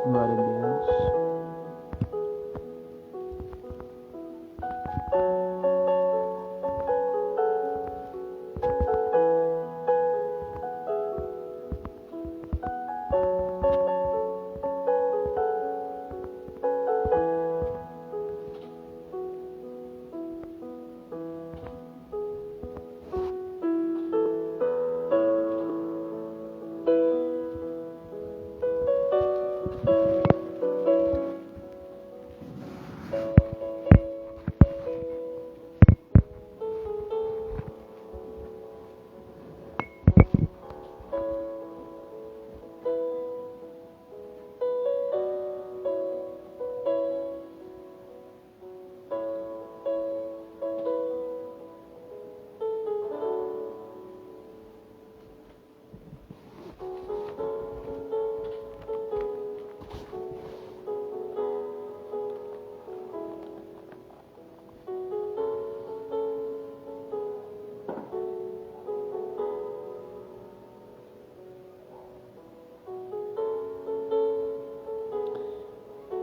Glória a Deus.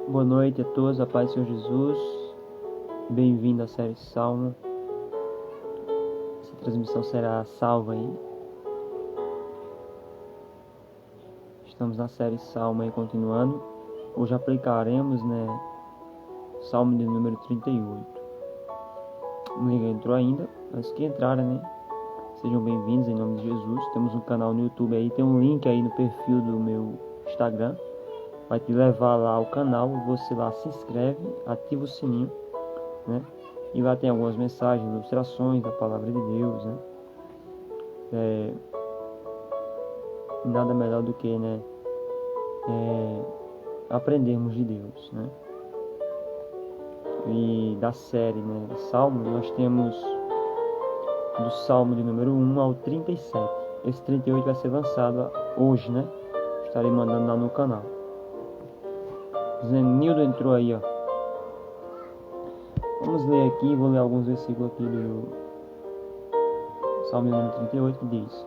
Boa noite a todos, a paz do Senhor Jesus. Bem-vindo à série Salmo. Essa transmissão será salva aí. Estamos na série Salmo aí, continuando. Hoje aplicaremos, Salmo de número 38. Ninguém entrou ainda, mas que entraram, Sejam bem-vindos em nome de Jesus. Temos um canal no YouTube aí, tem um link aí no perfil do meu Instagram. Vai te levar lá ao canal, você lá se inscreve, ativa o sininho, E lá tem algumas mensagens, ilustrações da palavra de Deus, Nada melhor do que, aprendermos de Deus, E da série, Salmo, nós temos do Salmo de número 1 ao 37. Esse 38 vai ser lançado hoje, Estarei mandando lá no canal. Zenildo entrou aí, Vamos ler aqui, vou ler alguns versículos aqui do Salmo número 38, que diz: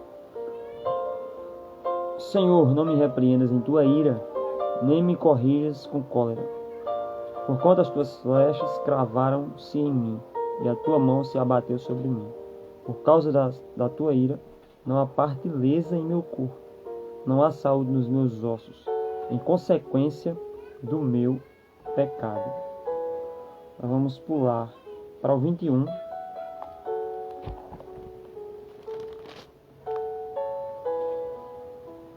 Senhor, não me repreendas em tua ira, nem me corrijas com cólera. Porquanto as tuas flechas cravaram-se em mim, e a tua mão se abateu sobre mim. Por causa da tua ira, não há parte lesa em meu corpo, não há saúde nos meus ossos, em consequência do meu pecado. Nós vamos pular para o 21.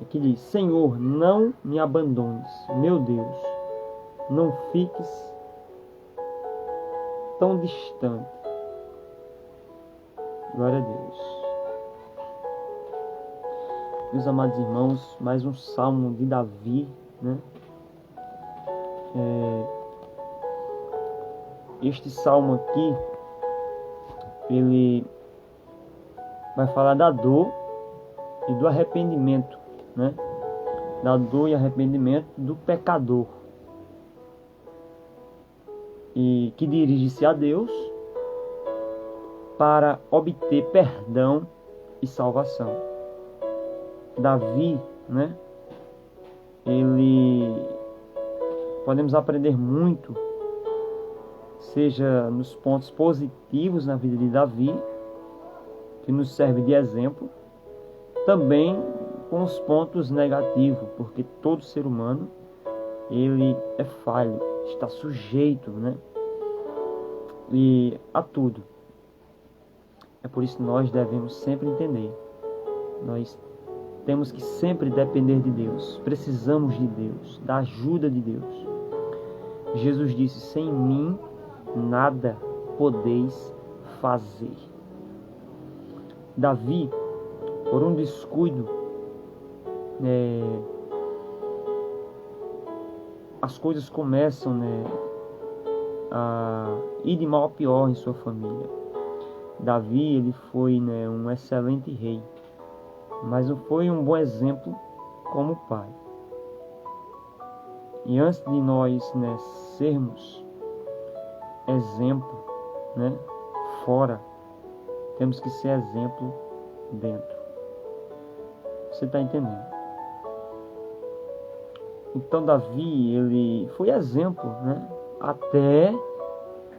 Aqui diz: Senhor, não me abandones, meu Deus, não fiques tão distante. Glória a Deus. Meus amados irmãos, mais um salmo de Davi, Este salmo aqui, ele vai falar da dor e do arrependimento, Da dor e arrependimento do pecador, e que dirige-se a Deus para obter perdão e salvação. Davi, podemos aprender muito, seja nos pontos positivos na vida de Davi, que nos serve de exemplo, também com os pontos negativos, porque todo ser humano, ele é falho, está sujeito, e a tudo. É por isso que nós devemos sempre entender, nós temos que sempre depender de Deus, precisamos de Deus, da ajuda de Deus. Jesus disse: sem mim nada podeis fazer. Davi, por um descuido, as coisas começam, a ir de mal a pior em sua família. Davi, ele foi, um excelente rei, mas não foi um bom exemplo como pai. E antes de nós, sermos exemplo, fora, temos que ser exemplo dentro. Você está entendendo? Então Davi, ele foi exemplo, né, até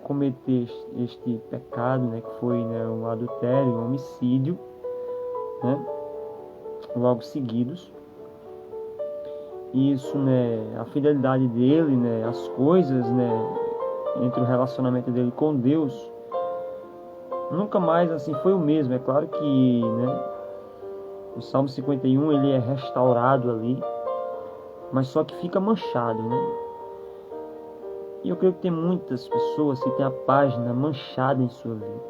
cometer este pecado, né, que foi, né, um adultério, um homicídio, né, logo seguidos. Isso, né, a fidelidade dele, né, as coisas, né, entre o relacionamento dele com Deus, nunca mais assim foi o mesmo. É claro que, né, o Salmo 51 ele é restaurado ali, mas só que fica manchado, né? E eu creio que tem muitas pessoas que têm a página manchada em sua vida,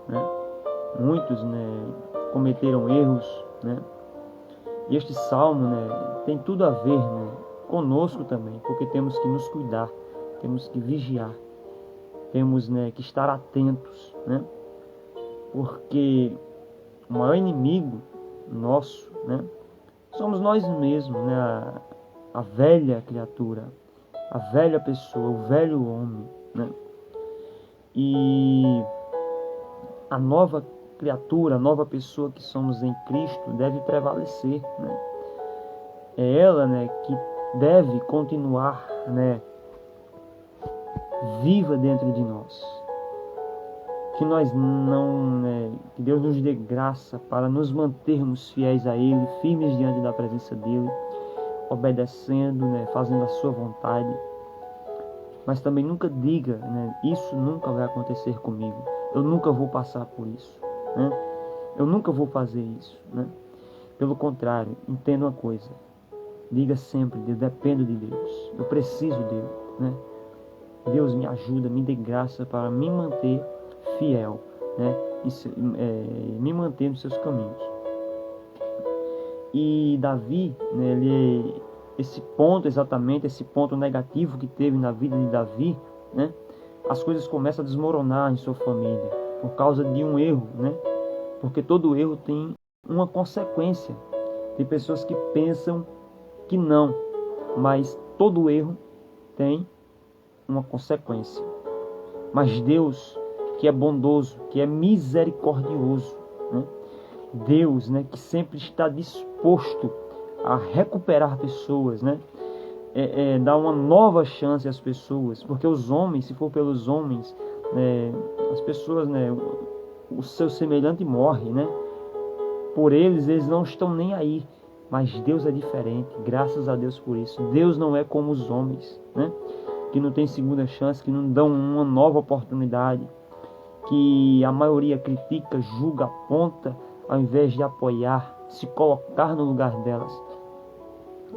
né? Muitos, né, cometeram erros, né? E este salmo, né, tem tudo a ver, né, conosco também, porque temos que nos cuidar, temos que vigiar, temos, né, que estar atentos, né? Porque o maior inimigo nosso, né, somos nós mesmos, né? A velha criatura, a velha pessoa, o velho homem, né? E a nova criatura, a nova pessoa que somos em Cristo deve prevalecer, né? É ela, né, que deve continuar, né, viva dentro de nós. Que nós não, né, que Deus nos dê graça para nos mantermos fiéis a Ele, firmes diante da presença dEle, obedecendo, né, fazendo a sua vontade. Mas também nunca diga, né, isso nunca vai acontecer comigo. Eu nunca vou passar por isso, né? Eu nunca vou fazer isso, né? Pelo contrário, entenda uma coisa. Diga sempre, eu dependo de Deus. Eu preciso dele, né? Deus me ajuda, me dê graça para me manter fiel, né? Me manter nos seus caminhos. E Davi, né, esse ponto exatamente, esse ponto negativo que teve na vida de Davi, né? As coisas começam a desmoronar em sua família por causa de um erro, né? Porque todo erro tem uma consequência. Tem pessoas que pensam que não, mas todo erro tem uma consequência. Mas Deus, que é bondoso, que é misericordioso, né? Deus, né, que sempre está disposto a recuperar pessoas, né? Dar uma nova chance às pessoas, porque os homens, se for pelos homens, as pessoas, né, o seu semelhante morre, né? Por eles não estão nem aí. Mas Deus é diferente, graças a Deus por isso. Deus não é como os homens, né? Que não tem segunda chance, que não dão uma nova oportunidade, que a maioria critica, julga, aponta, ao invés de apoiar, se colocar no lugar delas.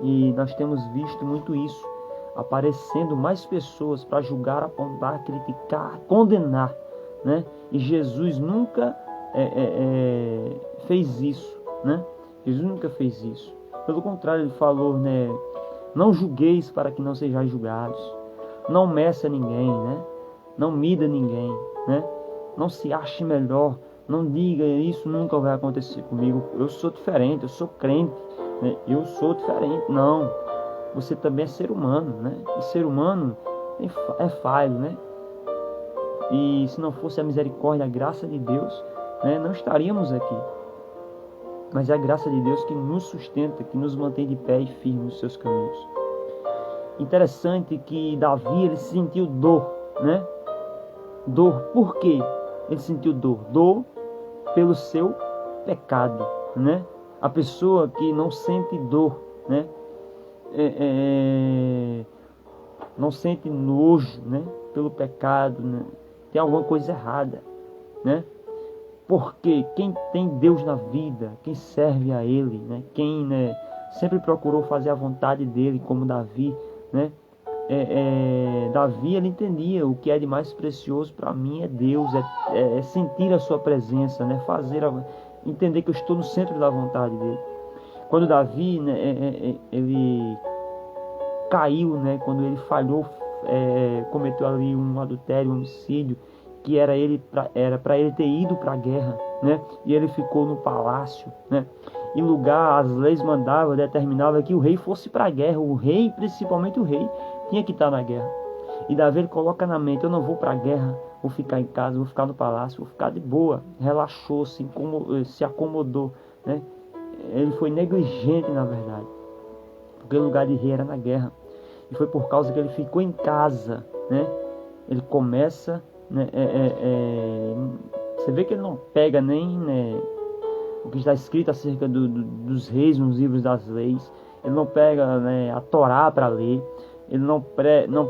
E nós temos visto muito isso, aparecendo mais pessoas para julgar, apontar, criticar, condenar, né? E Jesus nunca fez isso, né? Jesus nunca fez isso. Pelo contrário, ele falou, né? Não julgueis para que não sejais julgados. Não meça ninguém, né? Não mida ninguém, né? Não se ache melhor. Não diga, isso nunca vai acontecer comigo. Eu sou diferente, eu sou crente, né? Eu sou diferente. Não. Você também é ser humano, né? E ser humano é falho, né? E se não fosse a misericórdia, a graça de Deus, né? Não estaríamos aqui. Mas é a graça de Deus que nos sustenta, que nos mantém de pé e firme nos seus caminhos. Interessante que Davi, ele sentiu dor, né? Dor, por quê? Ele sentiu dor? Dor pelo seu pecado, né? A pessoa que não sente dor, né? Não sente nojo, né? Pelo pecado, né? Tem alguma coisa errada, né? Porque quem tem Deus na vida, quem serve a Ele, né? Quem, né, sempre procurou fazer a vontade dEle, como Davi, né? Davi, ele entendia o que é de mais precioso para mim é Deus, é sentir a sua presença, né? Entender que eu estou no centro da vontade dEle. Quando Davi, né, ele caiu, né? Quando ele falhou, cometeu ali um adultério, um homicídio, que era para ele ter ido para a guerra, né? E ele ficou no palácio, né? Em lugar, as leis mandavam, determinavam que o rei fosse para a guerra. O rei, principalmente o rei, tinha que estar na guerra. E Davi, ele coloca na mente, eu não vou para a guerra, vou ficar em casa, vou ficar no palácio, vou ficar de boa. Relaxou, se acomodou, né? Ele foi negligente, na verdade. porque o lugar de rei era na guerra. E foi por causa que ele ficou em casa, né? Ele começa, né, você vê que ele não pega nem, né, o que está escrito acerca dos reis nos livros das leis. Ele não pega, né, a Torá para ler. Ele não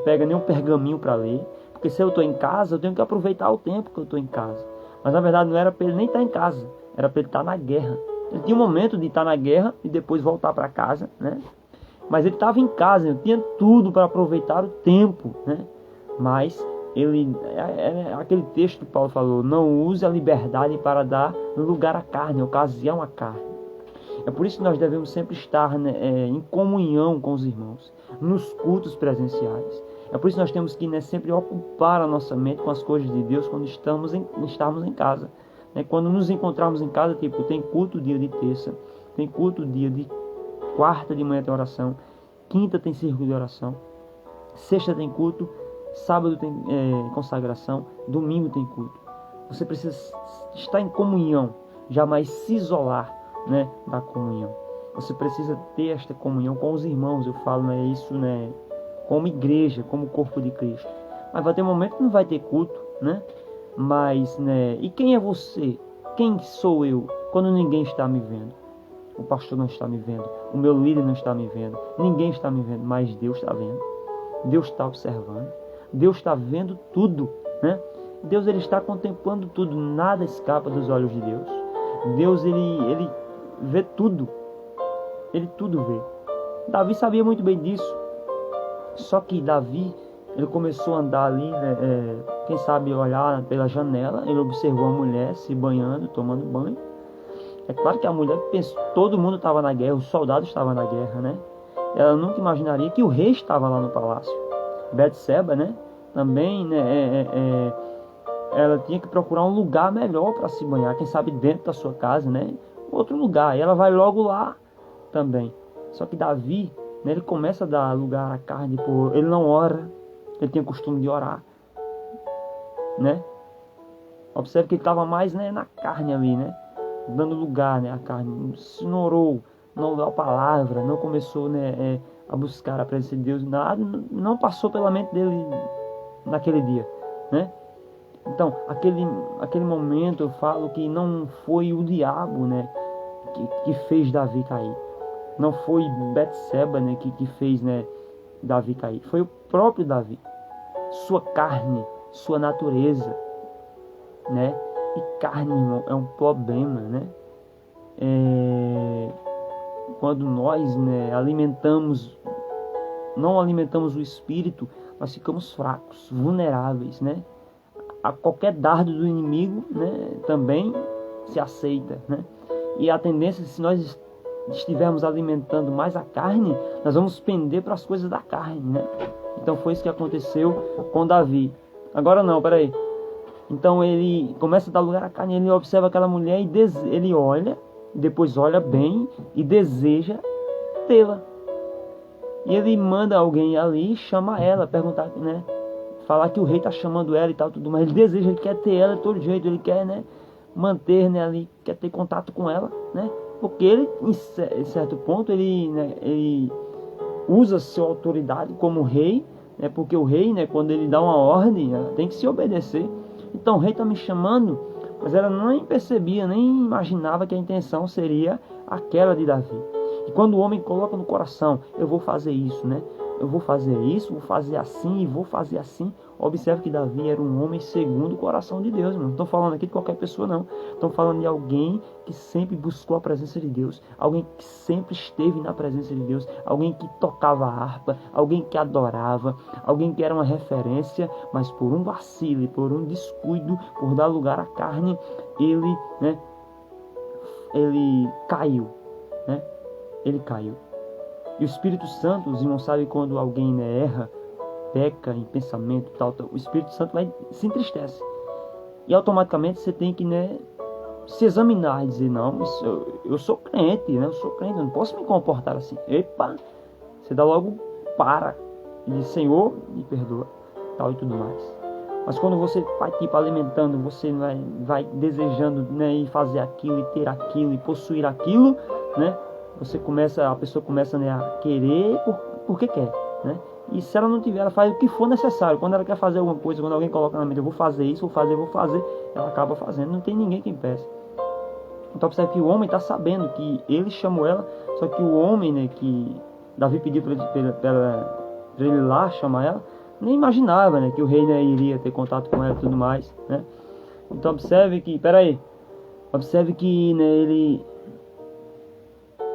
pega nenhum pergaminho para ler. Porque se eu estou em casa, eu tenho que aproveitar o tempo que eu estou em casa. Mas na verdade não era para ele nem estar em casa, era para ele estar na guerra. Ele tinha um momento de estar na guerra e depois voltar para casa, né? Mas ele estava em casa, ele tinha tudo para aproveitar o tempo, né? Mas ele, aquele texto que Paulo falou, não use a liberdade para dar lugar à carne, ocasião à carne. É por isso que nós devemos sempre estar, né, em comunhão com os irmãos, nos cultos presenciais. É por isso que nós temos que, né, sempre ocupar a nossa mente com as coisas de Deus quando estamos em casa. Né? Quando nos encontrarmos em casa, tipo, tem culto dia de terça, tem culto dia de quarta de manhã tem oração, quinta tem círculo de oração, sexta tem culto, sábado tem consagração, domingo tem culto. Você precisa estar em comunhão, jamais se isolar, né, da comunhão. Você precisa ter esta comunhão com os irmãos. Eu falo, né, isso, né, como igreja, como corpo de Cristo. Mas vai ter um momento que não vai ter culto, né? Mas, né, e quem é você? Quem sou eu quando ninguém está me vendo? O pastor não está me vendo, o meu líder não está me vendo, ninguém está me vendo, mas Deus está vendo. Deus está observando. Deus está vendo tudo, né? Deus, ele está contemplando tudo, nada escapa dos olhos de Deus. Deus, ele vê tudo. Ele tudo vê. Davi sabia muito bem disso. Só que Davi, ele começou a andar ali, né, quem sabe olhar pela janela, ele observou a mulher se banhando, tomando banho. É claro que a mulher pensou, todo mundo estava na guerra, os soldados estavam na guerra, né? Ela nunca imaginaria que o rei estava lá no palácio. Betseba, né? Também, né, ela tinha que procurar um lugar melhor para se banhar, quem sabe dentro da sua casa, né? Outro lugar, e ela vai logo lá também. Só que Davi, né, ele começa a dar lugar à carne, ele não ora, ele tem o costume de orar, né? Observe que ele estava mais, né, na carne ali, né? Dando lugar, né, à carne. Se não orou, não deu a palavra, não começou, né, a buscar a presença de Deus, nada, não passou pela mente dele naquele dia, né? Então, aquele momento eu falo que não foi o diabo, né, que fez Davi cair. Não foi Betseba, né, que fez, né, Davi cair. Foi o próprio Davi. Sua carne, sua natureza, né? E carne, irmão, é um problema, né? Quando nós, né, não alimentamos o espírito, nós ficamos fracos, vulneráveis, né? A qualquer dardo do inimigo, né, também se aceita, né? E a tendência, se nós estivermos alimentando mais a carne, nós vamos pender para as coisas da carne, né? Então foi isso que aconteceu com Davi. Agora não, peraí. Então ele começa a dar lugar à carne, ele observa aquela mulher e ele olha, depois olha bem e deseja tê-la. E ele manda alguém ali, chama ela, perguntar, né? Falar que o rei está chamando ela e tal, tudo, mas ele deseja, ele quer ter ela de todo jeito, ele quer, né, manter, né, ali, quer ter contato com ela, né? Porque ele, em certo ponto, ele usa sua autoridade como rei, né? Porque o rei, né, quando ele dá uma ordem, tem que se obedecer. Então o rei está me chamando, mas ela nem percebia, nem imaginava que a intenção seria aquela de Davi. E quando o homem coloca no coração, eu vou fazer isso, né? Eu vou fazer isso, vou fazer assim e vou fazer assim. Observe que Davi era um homem segundo o coração de Deus, mano. Não estou falando aqui de qualquer pessoa, não. Estou falando de alguém que sempre buscou a presença de Deus. Alguém que sempre esteve na presença de Deus. Alguém que tocava a harpa. Alguém que adorava. Alguém que era uma referência. Mas por um vacilo, por um descuido, por dar lugar à carne, ele caiu, né? Ele caiu. E o Espírito Santo, os irmãos sabem, quando alguém, né, erra, peca em pensamento, tal, o Espírito Santo se entristece. E automaticamente você tem que, né, se examinar e dizer, não, eu sou crente, né? Eu sou crente, eu não posso me comportar assim. Epa! Você dá logo para. E diz, Senhor, me perdoa, tal e tudo mais. Mas quando você vai, tipo, alimentando, você vai desejando, né, e fazer aquilo, e ter aquilo, e possuir aquilo, né? a pessoa começa, né, a querer porque quer, né? E se ela não tiver, ela faz o que for necessário. Quando ela quer fazer alguma coisa, quando alguém coloca na mente, eu vou fazer isso, vou fazer, ela acaba fazendo. Não tem ninguém que impeça. Então observe que o homem está sabendo que ele chamou ela, só que o homem, né, que Davi pediu para ele ir lá chamar ela, nem imaginava, né, que o rei, né, iria ter contato com ela e tudo mais, né? Então observe que, né,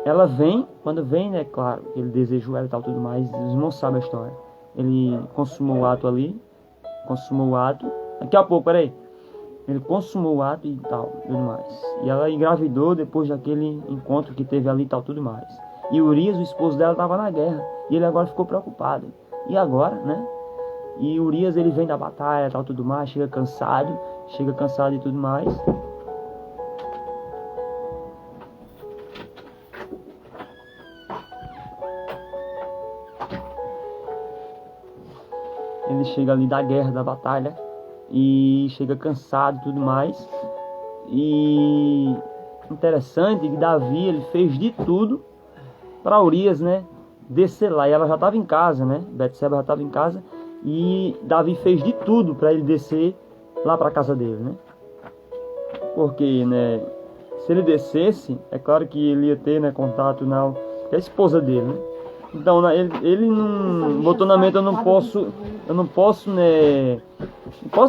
ela vem, quando vem, né, claro, ele desejou ela e tal, tudo mais, os irmãos sabem a história. Ele consumou o ato ali, daqui a pouco, ele consumou o ato e tal, tudo mais. E ela engravidou depois daquele encontro que teve ali e tal, tudo mais. E Urias, o esposo dela, estava na guerra, e ele agora ficou preocupado. E agora, né? E Urias, ele vem da batalha e tal, tudo mais, chega cansado e tudo mais. Ele chega ali da guerra, da batalha, e chega cansado e tudo mais. E interessante que Davi, ele fez de tudo para Urias, né, descer lá. E ela já estava em casa, né? Betseba já estava em casa. E Davi fez de tudo para ele descer lá para a casa dele, né? Porque, né, se ele descesse, é claro que ele ia ter, né, contato com a esposa dele, né? Então, ele não botou na mente, eu não posso, né, não posso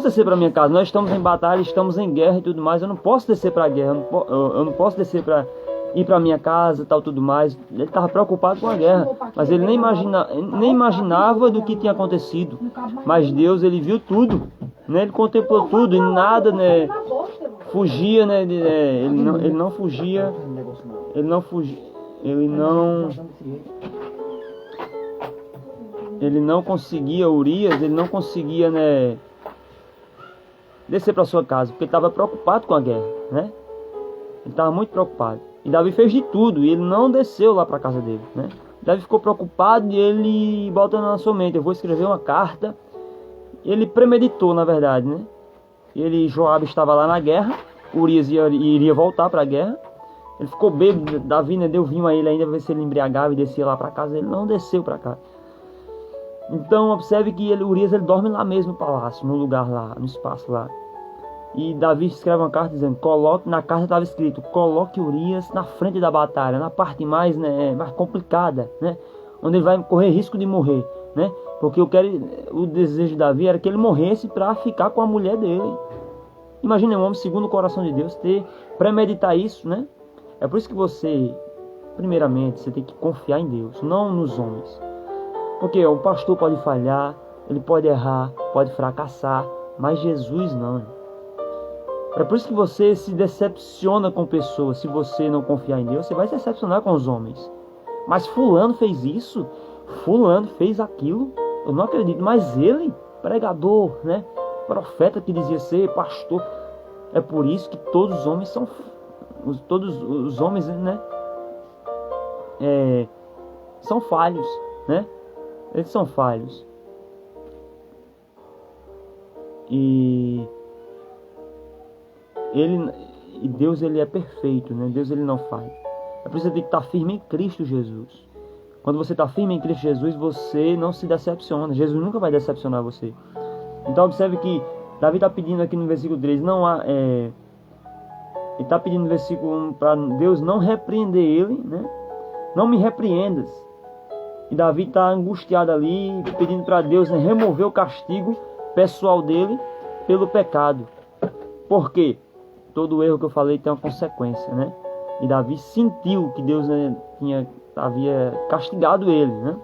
descer para minha casa. Nós estamos em batalha, estamos em guerra e tudo mais. Eu não posso descer para a guerra, eu não posso descer para ir para minha casa e tal, tudo mais. Ele estava preocupado com a guerra, mas ele nem imaginava do que tinha acontecido. Mas Deus, ele viu tudo, né? Ele contemplou tudo e nada, né, fugia, né? Ele não fugia, ele não conseguia, Urias, ele não conseguia, né, descer para sua casa, porque ele estava preocupado com a guerra, né? Ele estava muito preocupado. E Davi fez de tudo, e ele não desceu lá para a casa dele, né? Davi ficou preocupado e ele bota na sua mente, eu vou escrever uma carta. Ele premeditou, na verdade, né? Joabe estava lá na guerra, Urias iria voltar para a guerra. Ele ficou bêbado, Davi, né, deu vinho a ele ainda, ver se ele embriagava e descia lá para casa. Ele não desceu para cá. Então observe que Urias, ele dorme lá mesmo no palácio, no lugar lá, no espaço lá. E Davi escreve uma carta dizendo, na carta estava escrito, coloque Urias na frente da batalha, na parte mais, né, mais complicada, né, onde ele vai correr risco de morrer, né, porque o desejo de Davi era que ele morresse para ficar com a mulher dele. Imagina um homem segundo o coração de Deus premeditar isso, né? É por isso que você, primeiramente, você tem que confiar em Deus, não nos homens. Porque o pastor pode falhar, ele pode errar, pode fracassar, mas Jesus não. É por isso que você se decepciona com pessoas. Se você não confiar em Deus, você vai se decepcionar com os homens. Mas fulano fez isso, fulano fez aquilo, eu não acredito. Mas ele, pregador, né, profeta que dizia ser pastor, é por isso que todos os homens né, são falhos, né? Eles são falhos. E Deus, ele é perfeito, né? Deus, ele não falha. É por isso que você tem que estar firme em Cristo Jesus. Quando você está firme em Cristo Jesus, você não se decepciona. Jesus nunca vai decepcionar você. Então observe que Davi está pedindo aqui no versículo 3, ele está pedindo no versículo 1 para Deus não repreender ele, né? Não me repreendas. E Davi está angustiado ali, pedindo para Deus, né, remover o castigo pessoal dele pelo pecado. Por quê? Todo erro que eu falei tem uma consequência, né? E Davi sentiu que Deus, né, havia castigado ele, né?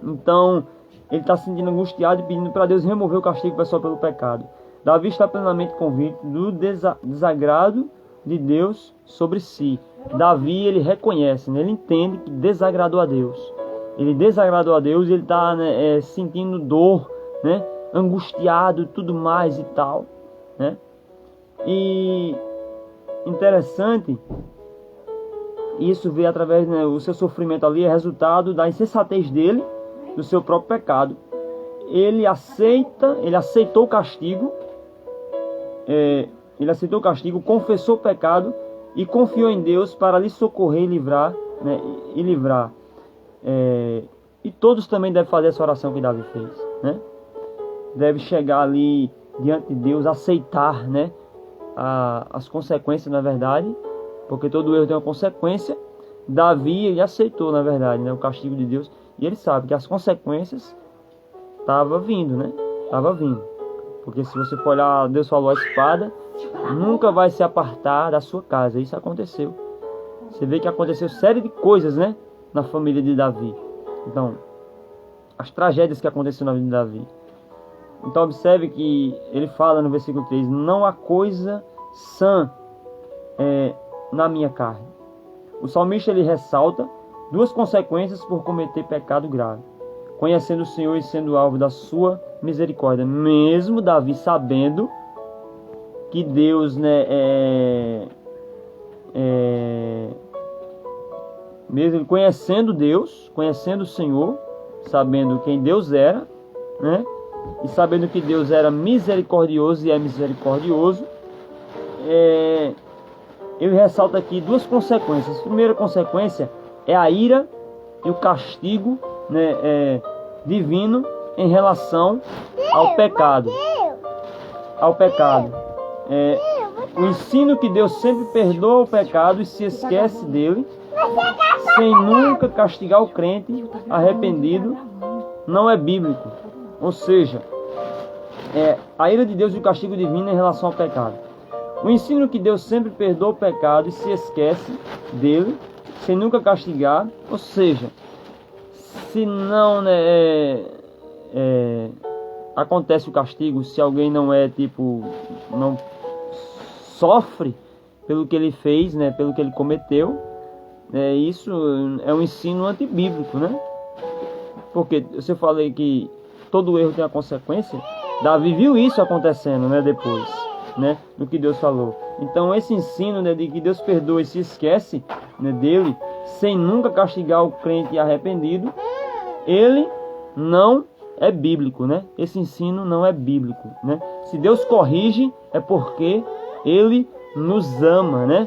Então, ele está se sentindo angustiado e pedindo para Deus remover o castigo pessoal pelo pecado. Davi está plenamente convicto do desagrado de Deus sobre si. Davi, ele reconhece, né? Ele entende que desagradou a Deus. Ele desagradou a Deus e ele está, né, sentindo dor, né? Angustiado, tudo mais e tal, né? E interessante, isso veio através, né, o seu sofrimento ali é resultado da insensatez dele, do seu próprio pecado. Ele aceitou o castigo, confessou o pecado e confiou em Deus para lhe socorrer e livrar, né, e livrar. E todos também devem fazer essa oração que Davi fez, né? Deve chegar ali diante de Deus, aceitar, né, as consequências, na verdade, porque todo erro tem uma consequência. Davi, ele aceitou, na verdade, né, o castigo de Deus, e ele sabe que as consequências estavam vindo, né? Estava vindo. Porque se você for olhar, Deus falou, a espada nunca vai se apartar da sua casa. Isso aconteceu. Você vê que aconteceu série de coisas, né, na família de Davi. Então, as tragédias que aconteceram na vida de Davi. Então observe que ele fala no versículo 3: não há coisa sã na minha carne. O salmista, ele ressalta duas consequências por cometer pecado grave: conhecendo o Senhor e sendo alvo da sua misericórdia. Mesmo Davi sabendo que Deus, né, mesmo conhecendo Deus, conhecendo o Senhor, sabendo quem Deus era, né, e sabendo que Deus era misericordioso e é misericordioso, ele ressalta aqui duas consequências. A primeira consequência é a ira e o castigo, né, divino em relação ao pecado. O ensino que Deus sempre perdoa o pecado e se esquece dele, sem nunca castigar o crente arrependido, não é bíblico. Ou seja, a ira de Deus e o castigo divino em relação ao pecado. O ensino que Deus sempre perdoa o pecado e se esquece dele, sem nunca castigar. Ou seja, se não, né, acontece o castigo, se alguém não não sofre pelo que ele fez, né, pelo que ele cometeu, isso é um ensino antibíblico, né? Porque eu falei que todo erro tem a consequência. Davi viu isso acontecendo, né, depois, né, do que Deus falou. Então esse ensino, né, de que Deus perdoa e se esquece, né, dele, sem nunca castigar o crente arrependido, ele não é bíblico, né? Esse ensino não é bíblico, né? Se Deus corrige, é porque ele nos ama, né?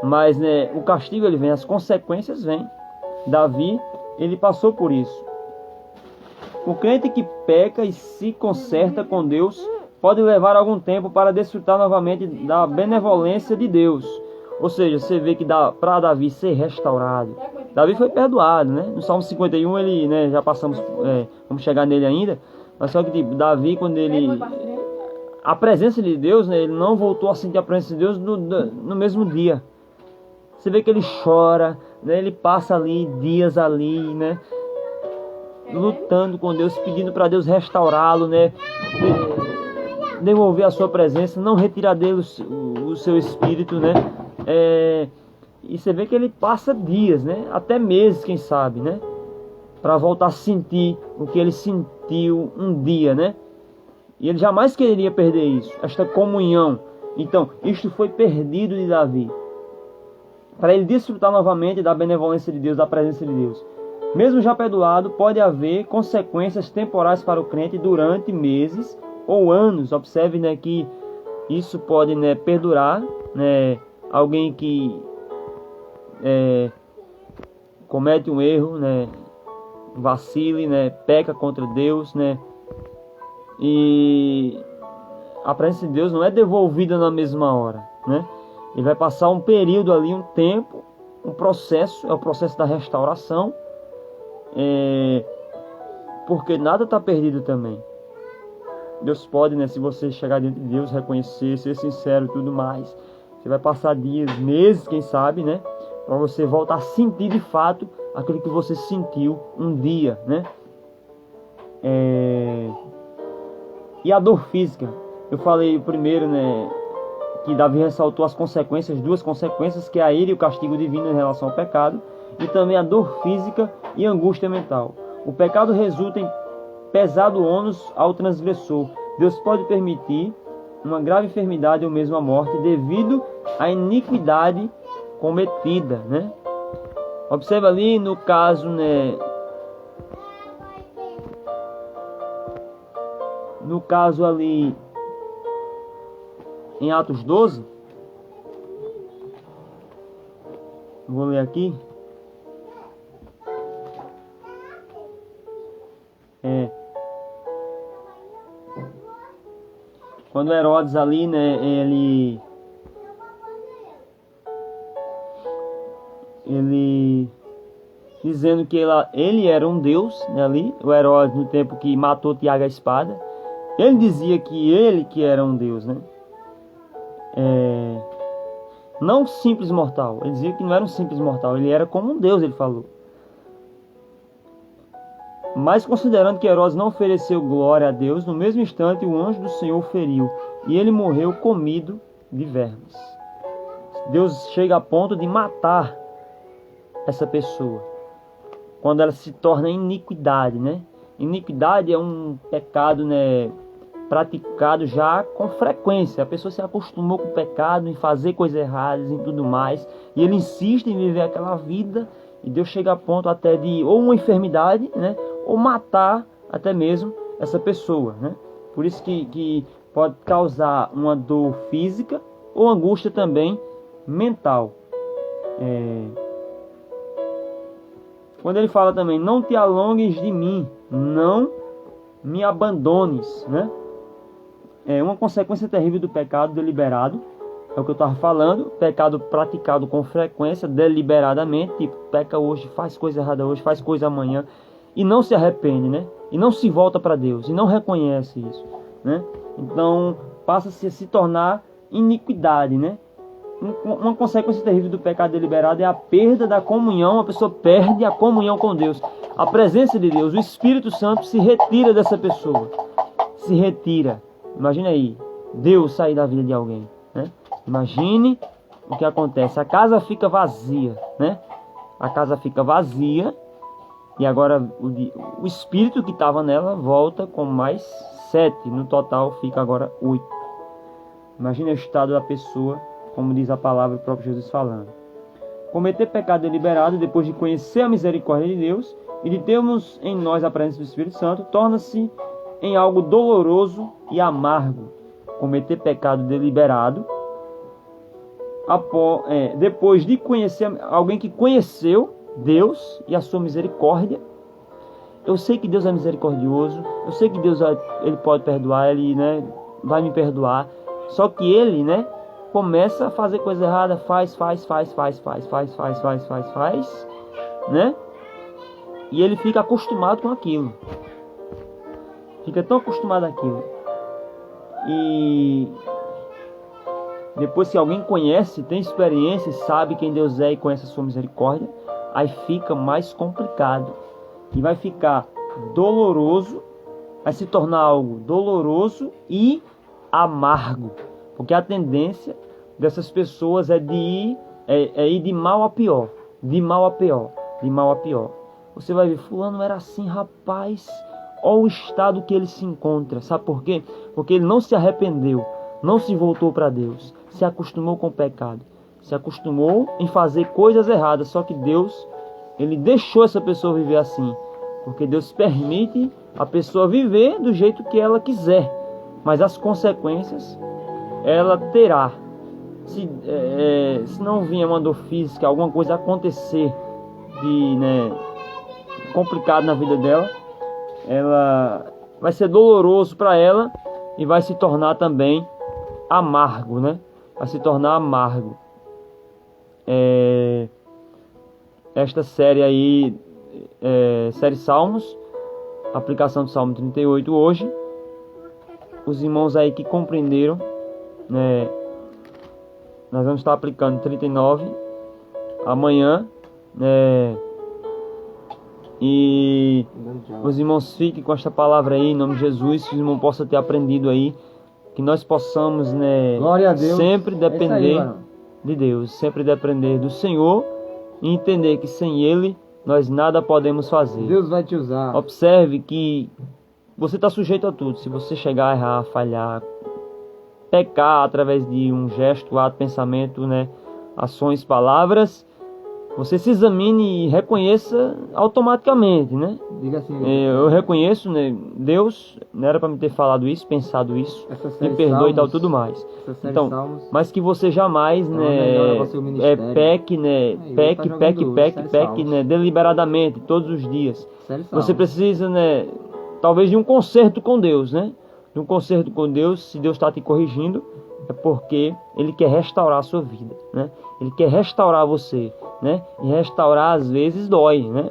Mas, né, o castigo, ele vem, as consequências vêm. Davi, ele passou por isso. O crente que peca e se conserta com Deus pode levar algum tempo para desfrutar novamente da benevolência de Deus. Ou seja, você vê que para Davi ser restaurado, Davi foi perdoado, né? No Salmo 51, ele, né, já passamos, vamos chegar nele ainda, mas só que tipo, Davi, quando ele... A presença de Deus, né, ele não voltou a sentir a presença de Deus no mesmo dia. Você vê que ele chora, né, ele passa ali dias ali, né, lutando com Deus, pedindo para Deus restaurá-lo, né, devolver a sua presença, não retirar dele o seu espírito, né. E você vê que ele passa dias, né, até meses, quem sabe, né, para voltar a sentir o que ele sentiu um dia, né. E ele jamais queria perder isso, esta comunhão. Então, isto foi perdido de Davi, para ele desfrutar novamente da benevolência de Deus, da presença de Deus. Mesmo já perdoado, pode haver consequências temporais para o crente durante meses ou anos. Observe, né, que isso pode, né, perdurar, né, alguém que comete um erro, né, vacile, né, peca contra Deus, né, e a presença de Deus não é devolvida na mesma hora, né? Ele vai passar um período ali, um tempo, um processo, é o processo da restauração, porque nada está perdido também. Deus pode, né, se você chegar diante de Deus, reconhecer, ser sincero e tudo mais, você vai passar dias, meses, quem sabe, né, para você voltar a sentir de fato aquilo que você sentiu um dia, né? E a dor física, eu falei primeiro, né, que Davi ressaltou as consequências, duas consequências, que é a ira e o castigo divino em relação ao pecado, e também a dor física e angústia mental. O pecado resulta em pesado ônus ao transgressor. Deus pode permitir uma grave enfermidade ou mesmo a morte devido à iniquidade cometida, né? Observa ali no caso, né, no caso ali em Atos 12, Vou ler aqui. Quando Herodes ali, né, ele dizendo que ele era um Deus, né, ali, o Herodes, no tempo que matou Tiago a espada, ele dizia que ele que era um Deus, né? Não um simples mortal. Ele dizia que não era um simples mortal, ele era como um Deus, ele falou. Mas considerando que Herodes não ofereceu glória a Deus, no mesmo instante o anjo do Senhor o feriu, e ele morreu comido de vermes. Deus chega a ponto de matar essa pessoa, quando ela se torna iniquidade, né? Iniquidade é um pecado, né, praticado já com frequência. A pessoa se acostumou com o pecado, em fazer coisas erradas e tudo mais, e ele insiste em viver aquela vida, e Deus chega a ponto até de ou uma enfermidade, né, ou matar até mesmo essa pessoa, né? Por isso que pode causar uma dor física ou angústia também mental. Quando ele fala também, não te alongues de mim, não me abandones, né? É uma consequência terrível do pecado deliberado. É o que eu estava falando, pecado praticado com frequência, deliberadamente, tipo, peca hoje, faz coisa errada hoje, faz coisa amanhã, e não se arrepende, né? E não se volta para Deus, e não reconhece isso, né? Então, passa-se a se tornar iniquidade, né? Uma consequência terrível do pecado deliberado é a perda da comunhão. A pessoa perde a comunhão com Deus, a presença de Deus. O Espírito Santo se retira dessa pessoa, se retira. Imagina aí, Deus sair da vida de alguém, né? Imagine o que acontece. A casa fica vazia, né? A casa fica vazia, e agora o Espírito que estava nela volta com mais 7. No total fica agora 8. Imagine o estado da pessoa, como diz a palavra do próprio Jesus falando. Cometer pecado deliberado depois de conhecer a misericórdia de Deus e de termos em nós a presença do Espírito Santo, torna-se em algo doloroso e amargo. Cometer pecado deliberado depois de conhecer alguém que conheceu Deus e a sua misericórdia. Eu sei que Deus é misericordioso, eu sei que Deus ele pode perdoar, ele, né, vai me perdoar. Só que ele, né, começa a fazer coisa errada, faz, né? E ele fica acostumado com aquilo. Fica tão acostumado àquilo. E depois, se alguém conhece, tem experiência, sabe quem Deus é e conhece a sua misericórdia, aí fica mais complicado. E vai ficar doloroso, vai se tornar algo doloroso e amargo. Porque a tendência dessas pessoas é ir de mal a pior. De mal a pior. De mal a pior. Você vai ver, fulano era assim, rapaz. Olha o estado que ele se encontra. Sabe por quê? Porque ele não se arrependeu. Não se voltou para Deus. Se acostumou com o pecado. Se acostumou em fazer coisas erradas. Só que Deus, ele deixou essa pessoa viver assim. Porque Deus permite a pessoa viver do jeito que ela quiser. Mas as consequências ela terá. Se não vier uma dor física, alguma coisa acontecer de, né, complicado na vida dela, ela vai ser doloroso para ela e vai se tornar também amargo, né? Vai se tornar amargo. Esta série aí, série Salmos, aplicação do Salmo 38 hoje. Os irmãos aí que compreenderam, né, nós vamos estar aplicando 39 amanhã, né, e os irmãos fiquem com esta palavra aí em nome de Jesus, que os irmãos possam ter aprendido aí, que nós possamos, né, glória a Deus, sempre depender de Deus, sempre depender do Senhor e entender que sem Ele nós nada podemos fazer. Deus vai te usar. Observe que você está sujeito a tudo. Se você chegar a errar, falhar, pecar através de um gesto, ato, pensamento, né, ações, palavras, você se examine e reconheça automaticamente, né? Diga assim, Eu reconheço, né? Deus não era para me ter falado isso, pensado isso, essa me série perdoe e tal, Salmos, tudo mais. essa série Então, Salmos, mas que você jamais, uma melhora para o seu ministério. peque, né? Aí, ele tá jogando série Peque, Salmos. né? Deliberadamente, todos os dias. série Salmos. Você precisa, né? Talvez de um conserto com Deus, né? De um conserto com Deus, se Deus está te corrigindo, é porque Ele quer restaurar a sua vida, né? Ele quer restaurar você, né? E restaurar às vezes dói, né?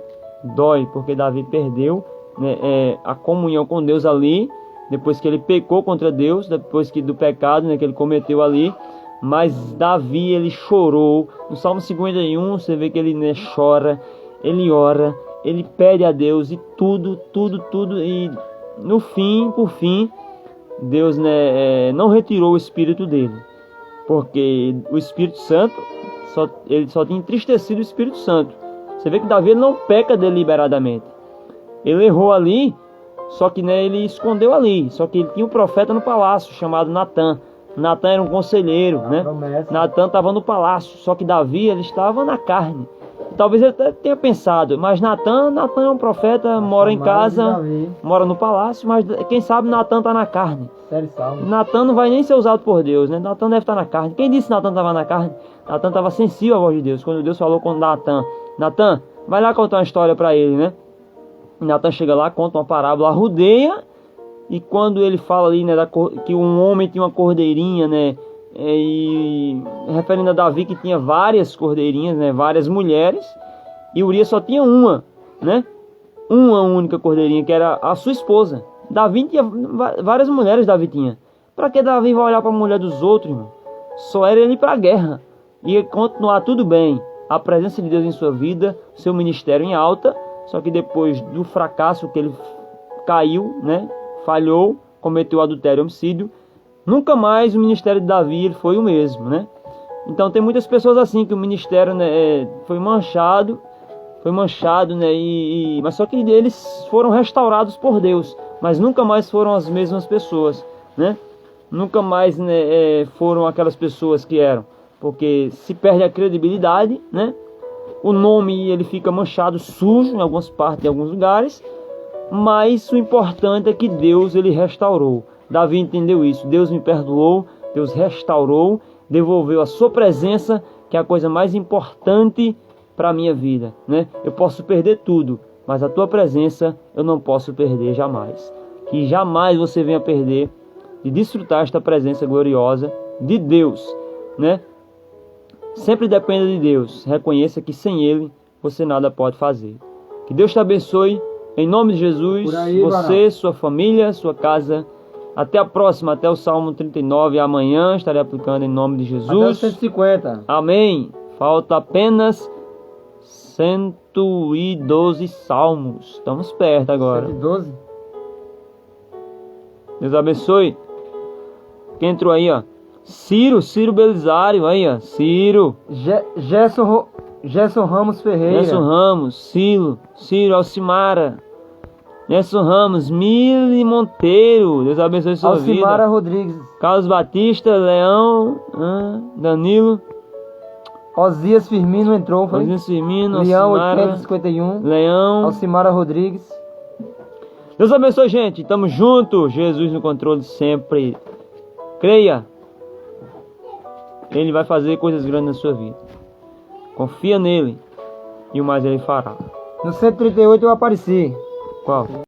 Dói, porque Davi perdeu, né, a comunhão com Deus ali, depois que ele pecou contra Deus, depois que do pecado, né, que ele cometeu ali. Mas Davi, ele chorou. No Salmo 51, você vê que ele, né, chora, ele ora, ele pede a Deus e tudo, e no fim, por fim, Deus, né, não retirou o Espírito dele, porque o Espírito Santo, ele só tinha entristecido o Espírito Santo. Você vê que Davi ele não peca deliberadamente. Ele errou ali, só que, né, ele escondeu ali. Só que ele tinha um profeta no palácio chamado Natan. Natan era um conselheiro, né? Natan estava no palácio, só que Davi ele estava na carne. Talvez ele até tenha pensado, mas Natan é um profeta, mora em casa, mora no palácio, mas quem sabe Natan está na carne. Natan não vai nem ser usado por Deus, né? Natan deve estar na carne. Quem disse que Natan estava na carne? Natan estava sensível à voz de Deus. Quando Deus falou com Natan, Natan, vai lá contar uma história para ele, né? Natan chega lá, conta uma parábola, rodeia, e quando ele fala ali, né, que um homem tinha uma cordeirinha, né? E referindo a Davi que tinha várias cordeirinhas, né, várias mulheres, e Urias só tinha uma, né, uma única cordeirinha, que era a sua esposa. Davi tinha várias mulheres. Davi tinha. Para que Davi vai olhar para a mulher dos outros, irmão? Só era ele para a guerra, ia continuar tudo bem, a presença de Deus em sua vida, seu ministério em alta. Só que depois do fracasso que ele caiu, né, falhou, cometeu adultério e homicídio, nunca mais o ministério de Davi ele foi o mesmo, né? Então tem muitas pessoas assim que o ministério, né, foi manchado, né? Mas só que eles foram restaurados por Deus, mas nunca mais foram as mesmas pessoas, né? Nunca mais, né, foram aquelas pessoas que eram, porque se perde a credibilidade, né? O nome ele fica manchado, sujo em algumas partes, em alguns lugares, mas o importante é que Deus ele restaurou. Davi entendeu isso. Deus me perdoou, Deus restaurou, devolveu a sua presença, que é a coisa mais importante para a minha vida, né? Eu posso perder tudo, mas a tua presença eu não posso perder jamais. Que jamais você venha perder de desfrutar esta presença gloriosa de Deus, né? Sempre dependa de Deus. Reconheça que sem Ele você nada pode fazer. Que Deus te abençoe. Em nome de Jesus, você, sua família, sua casa. Até a próxima, até o Salmo 39. Amanhã estarei aplicando em nome de Jesus. Até o 150. Amém. Falta apenas 112 salmos. Estamos perto agora. 112? Deus abençoe. Quem entrou aí, ó? Ciro Belisário, aí, ó. Ciro. Gerson Ramos Ferreira. Gerson Ramos, Ciro Alcimara. Gerson Ramos, Mili Monteiro. Deus abençoe sua vida. Alcimara Rodrigues. Carlos Batista, Leão, Danilo. Osias Firmino entrou, foi? Osias Firmino, Leão, Alcimara, 851. Leão. Alcimara Rodrigues. Deus abençoe, gente. Tamo junto. Jesus no controle sempre. Creia. Ele vai fazer coisas grandes na sua vida. Confia nele. E o mais ele fará. No 138 eu apareci. Qual?